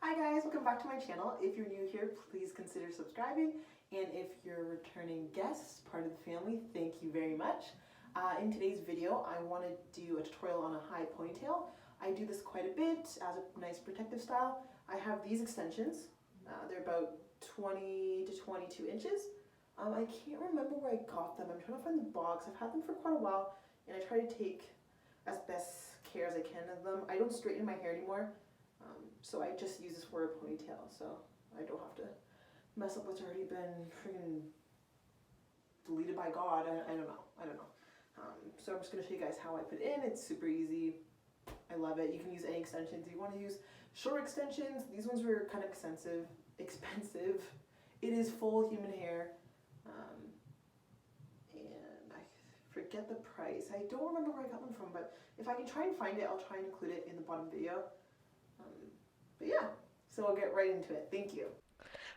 Hi guys, welcome back to my channel. If you're new here, please consider subscribing. And if you're a returning guest, part of the family, thank you very much. In today's video, I want to do a tutorial on a high ponytail. I do this quite a bit as a nice protective style. I have these extensions. They're about 20 to 22 inches. I can't remember where I got them. I'm trying to find the box. I've had them for quite a while, and I try to take as best care as I can of them. I don't straighten my hair anymore. So I just use this for a ponytail, so I don't have to mess up what's already been friggin' deleted by God. I don't know. So I'm just going to show you guys how I put it in. It's super easy. I love it. You can use any extensions. If you want to use short extensions, these ones were kind of expensive. It is full human hair. And I forget the price. I don't remember where I got them from, but if I can try and find it, I'll try and include it in the bottom video. But yeah, so I'll get right into it. Thank you.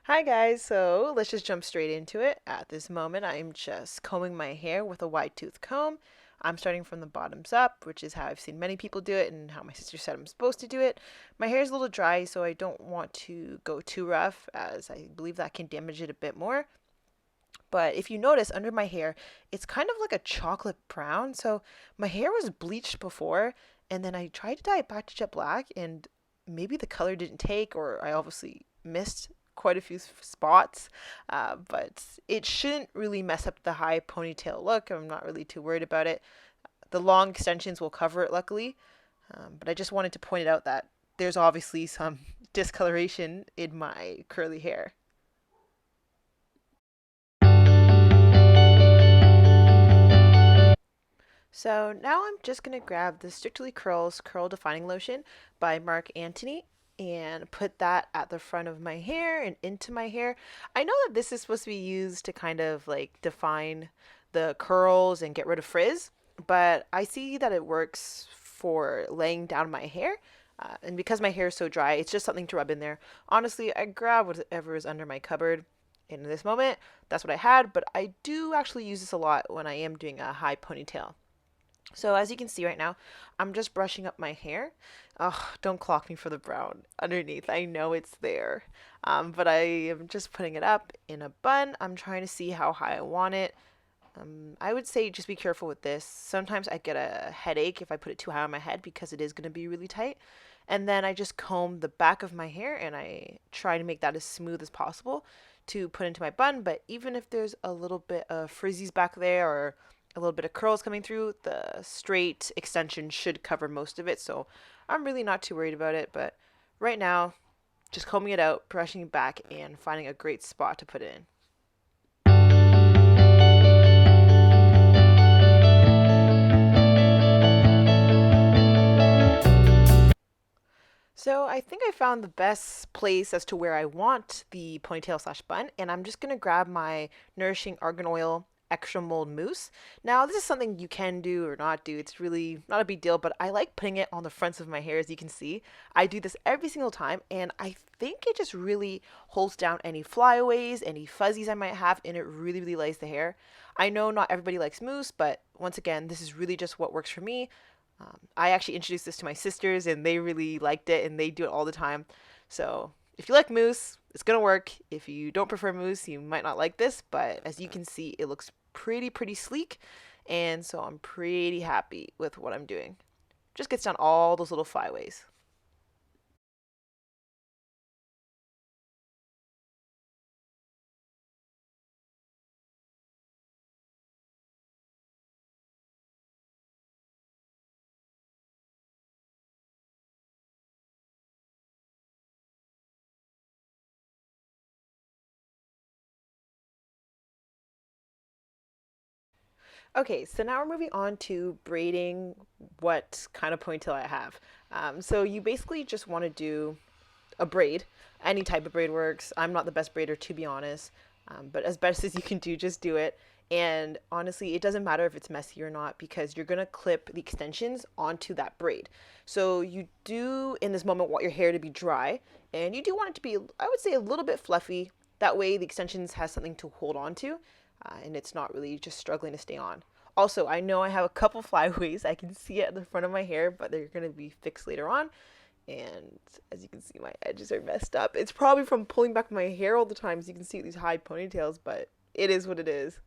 Hi guys, so let's just jump straight into it. At this moment, I'm just combing my hair with a wide tooth comb. I'm starting from the bottoms up, which is how I've seen many people do it and how my sister said I'm supposed to do it. My hair is a little dry, so I don't want to go too rough, as I believe that can damage it a bit more. But if you notice, under my hair, it's kind of like a chocolate brown. So my hair was bleached before, and then I tried to dye it back to jet black, and maybe the color didn't take, or I obviously missed quite a few spots, but it shouldn't really mess up the high ponytail look. I'm not really too worried about it. The long extensions will cover it, luckily, but I just wanted to point out that there's obviously some discoloration in my curly hair. So now I'm just going to grab the Strictly Curls Curl Defining Lotion by Marc Anthony and put that at the front of my hair and into my hair. I know that this is supposed to be used to kind of like define the curls and get rid of frizz, but I see that it works for laying down my hair. And because my hair is so dry, it's just something to rub in there. Honestly, I grab whatever is under my cupboard. In this moment, that's what I had, but I do actually use this a lot when I am doing a high ponytail. So as you can see right now, I'm just brushing up my hair. Oh, don't clock me for the brown underneath. I know it's there. But I am just putting it up in a bun. I'm trying to see how high I want it. I would say just be careful with this. Sometimes I get a headache if I put it too high on my head because it is going to be really tight. And then I just comb the back of my hair and I try to make that as smooth as possible to put into my bun. But even if there's a little bit of frizzies back there or a little bit of curls coming through, the straight extension should cover most of it. So I'm really not too worried about it. But right now, just combing it out, brushing it back, and finding a great spot to put it in. So I think I found the best place as to where I want the ponytail slash bun, and I'm just going to grab my Nourishing Argan Oil Extra Mold Mousse. Now this is something you can do or not do. It's really not a big deal, but I like putting it on the fronts of my hair, as you can see. I do this every single time, and I think it just really holds down any flyaways, any fuzzies I might have, and it really lays the hair. I know not everybody likes mousse, but once again, this is really just what works for me. I actually introduced this to my sisters and they really liked it and they do it all the time. So if you like mousse, it's going to work. If you don't prefer mousse, you might not like this, but as you can see, it looks pretty sleek. And so I'm pretty happy with what I'm doing. Just gets down all those little flyaways. Okay, so now we're moving on to braiding what kind of ponytail I have. So you basically just want to do a braid. Any type of braid works. I'm not the best braider, to be honest, but as best as you can do, just do it. And honestly, it doesn't matter if it's messy or not because you're gonna clip the extensions onto that braid. So you do, in this moment, want your hair to be dry, and you do want it to be, I would say, a little bit fluffy. That way, the extensions has something to hold on to, and it's not really just struggling to stay on. Also, I know I have a couple flyaways. I can see it at the front of my hair, but they're gonna be fixed later on. And as you can see, my edges are messed up. It's probably from pulling back my hair all the time, so you can see these high ponytails, but it is what it is.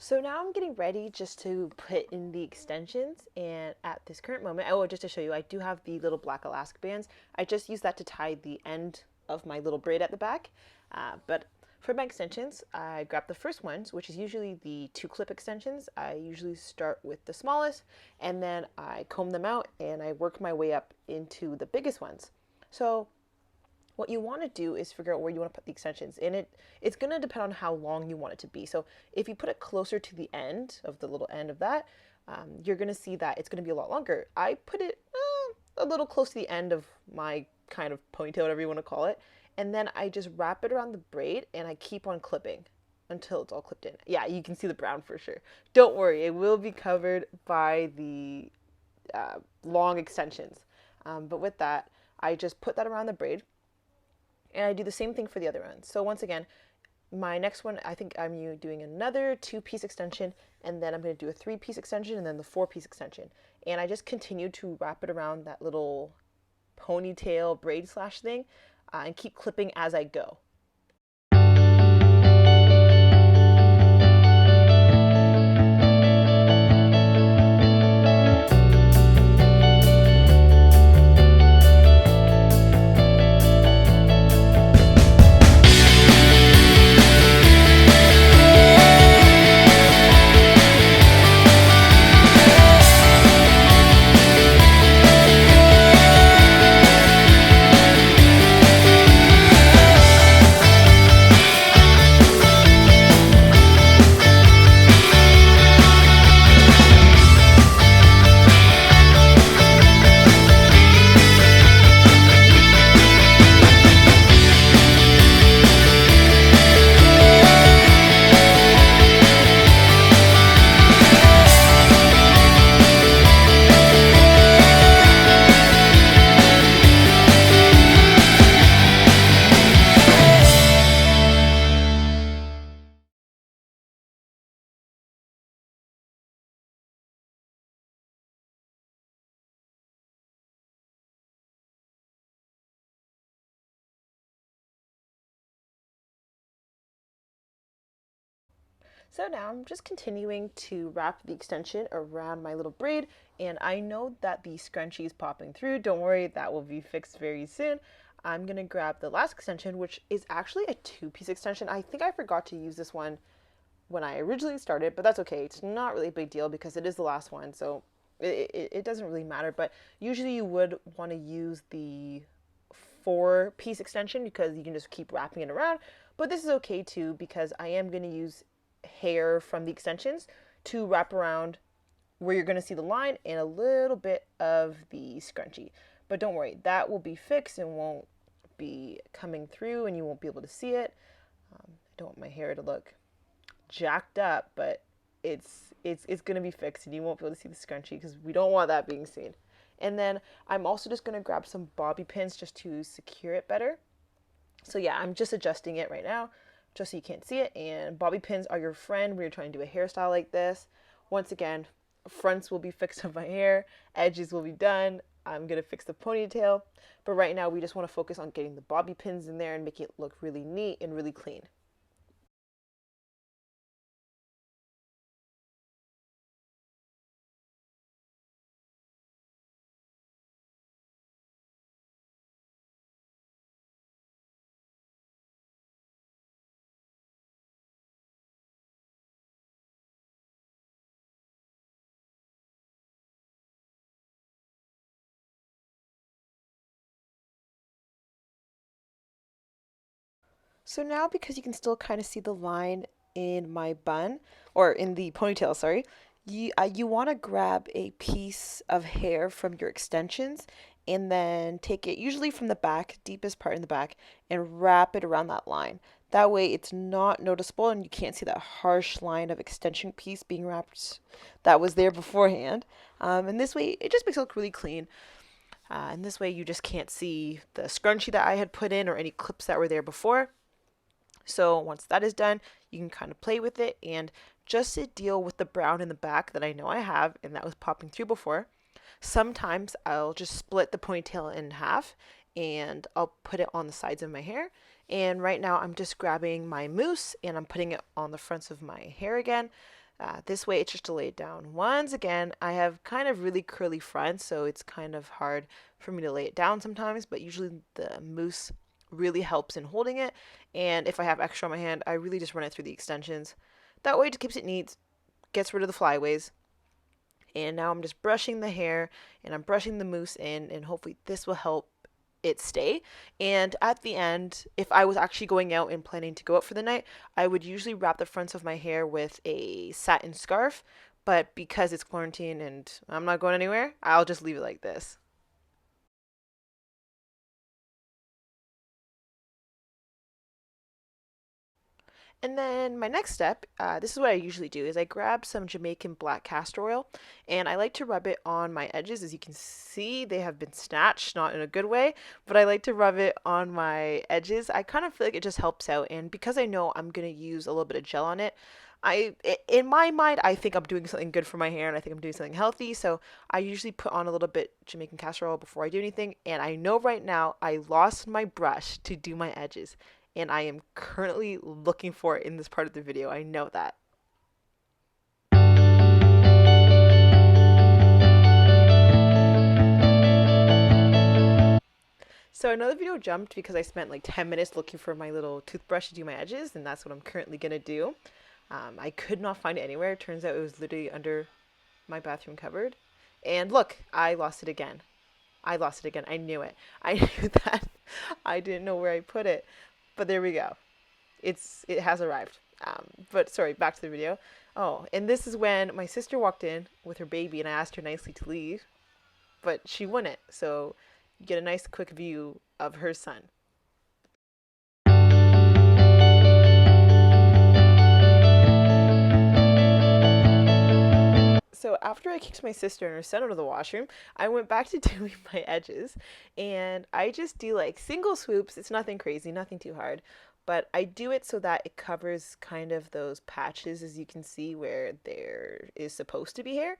So now I'm getting ready just to put in the extensions, and at this current moment, oh, just to show you, I do have the little black elastic bands. I just use that to tie the end of my little braid at the back. But for my extensions, I grab the first ones, which is usually the 2 clip extensions. I usually start with the smallest, and then I comb them out, and I work my way up into the biggest ones. So what you want to do is figure out where you want to put the extensions, and it's going to depend on how long you want it to be. So if you put it closer to the end of the little end of that, you're going to see that it's going to be a lot longer. I put it a little close to the end of my kind of ponytail, whatever you want to call it, and then I just wrap it around the braid and I keep on clipping until it's all clipped in. Yeah, you can see the brown for sure. Don't worry, it will be covered by the long extensions. But with that, I just put that around the braid, and I do the same thing for the other end. So once again, my next one, I think I'm doing another 2 piece extension, and then I'm going to do a 3 piece extension, and then the 4 piece extension. And I just continue to wrap it around that little ponytail braid slash thing, and keep clipping as I go. So now I'm just continuing to wrap the extension around my little braid, and I know that the scrunchie is popping through. Don't worry, that will be fixed very soon. I'm gonna grab the last extension, which is actually a 2 piece extension. I think I forgot to use this one when I originally started, but that's okay. It's not really a big deal because it is the last one, so it doesn't really matter. But usually you would want to use the 4 piece extension because you can just keep wrapping it around. But this is okay too because I am going to use hair from the extensions to wrap around where you're going to see the line and a little bit of the scrunchie. But don't worry, that will be fixed and won't be coming through and you won't be able to see it. I don't want my hair to look jacked up, but it's going to be fixed and you won't be able to see the scrunchie because we don't want that being seen. And then I'm also just going to grab some bobby pins just to secure it better. So yeah, I'm just adjusting it right now just so you can't see it. And bobby pins are your friend when you're trying to do a hairstyle like this. Once again, fronts will be fixed on my hair, edges will be done. I'm going to fix the ponytail. But right now we just want to focus on getting the bobby pins in there and make it look really neat and really clean. So now, because you can still kind of see the line in my bun, or in the ponytail, sorry, you want to grab a piece of hair from your extensions and then take it, usually from the back, deepest part in the back, and wrap it around that line. That way it's not noticeable and you can't see that harsh line of extension piece being wrapped that was there beforehand. And this way it just makes it look really clean. And this way you just can't see the scrunchie that I had put in or any clips that were there before. So once that is done, you can kind of play with it and just to deal with the brown in the back that I know I have and that was popping through before. Sometimes I'll just split the ponytail in half and I'll put it on the sides of my hair. And right now I'm just grabbing my mousse and I'm putting it on the fronts of my hair again. This way it's just to lay it down. Once again, I have kind of really curly fronts, so it's kind of hard for me to lay it down sometimes, but usually the mousse really helps in holding it. And if I have extra on my hand, I really just run it through the extensions. That way it just keeps it neat, gets rid of the flyaways. And now I'm just brushing the hair and I'm brushing the mousse in, and hopefully this will help it stay. And at the end, if I was actually going out and planning to go out for the night, I would usually wrap the fronts of my hair with a satin scarf. But because it's quarantine and I'm not going anywhere, I'll just leave it like this. And then my next step, this is what I usually do, is I grab some Jamaican black castor oil and I like to rub it on my edges. As you can see, they have been snatched, not in a good way, but I like to rub it on my edges. I kind of feel like it just helps out. And because I know I'm going to use a little bit of gel on it, in my mind, I think I'm doing something good for my hair and I think I'm doing something healthy. So I usually put on a little bit Jamaican castor oil before I do anything. And I know right now I lost my brush to do my edges and I am currently looking for it in this part of the video. I know that. So another video jumped because I spent like 10 minutes looking for my little toothbrush to do my edges, and that's what I'm currently gonna do. I could not find it anywhere. It turns out it was literally under my bathroom cupboard. And look, I lost it again. I lost it again. I knew it. I knew that. I didn't know where I put it. But there we go. It has arrived. But sorry, back to the video. Oh, and this is when my sister walked in with her baby, and I asked her nicely to leave, but she wouldn't. So you get a nice quick view of her son. So after I kicked my sister and her son out of the washroom, I went back to doing my edges, and I just do like single swoops. It's nothing crazy, nothing too hard, but I do it so that it covers kind of those patches, as you can see, where there is supposed to be hair.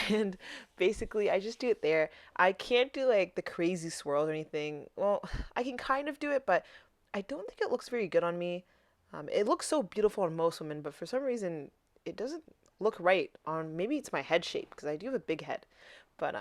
And basically I just do it there. I can't do like the crazy swirl or anything. Well, I can kind of do it, but I don't think it looks very good on me. It looks so beautiful on most women, but for some reason it doesn't look right on, maybe it's my head shape because I do have a big head. But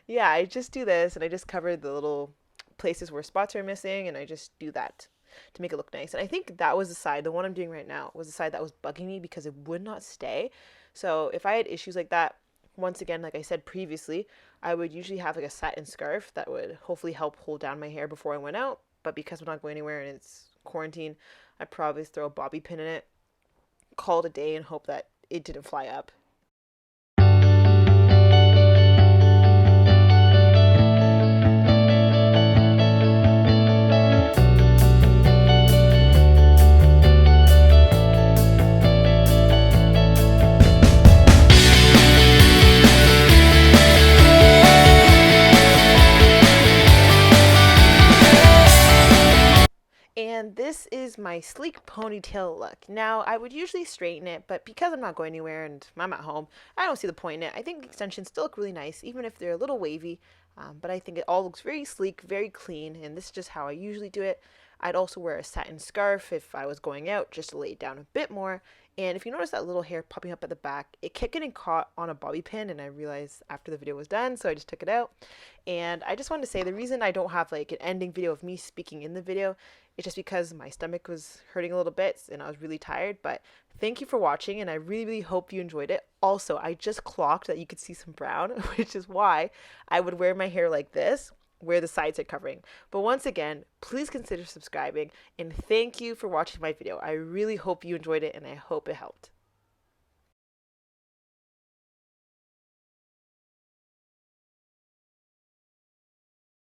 yeah, I just do this and I just cover the little places where spots are missing and I just do that to make it look nice. And I think that was the side, the one I'm doing right now was the side that was bugging me because it would not stay. So if I had issues like that, once again, like I said previously, I would usually have like a satin scarf that would hopefully help hold down my hair before I went out. But because I'm not going anywhere and it's quarantine, I'd probably just throw a bobby pin in it, call it a day, and hope that it didn't fly up. And this is my sleek ponytail look. Now, I would usually straighten it, but because I'm not going anywhere and I'm at home, I don't see the point in it. I think the extensions still look really nice, even if they're a little wavy. But I think it all looks very sleek, very clean, and this is just how I usually do it. I'd also wear a satin scarf if I was going out, just to lay it down a bit more. And if you notice that little hair popping up at the back, it kept getting caught on a bobby pin, and I realized after the video was done, so I just took it out. And I just wanted to say the reason I don't have like an ending video of me speaking in the video is just because my stomach was hurting a little bit and I was really tired. But thank you for watching, and I really, really hope you enjoyed it. Also, I just clocked that you could see some brown, which is why I would wear my hair like this, where the sides are covering. But once again, please consider subscribing, and thank you for watching my video. I really hope you enjoyed it and I hope it helped.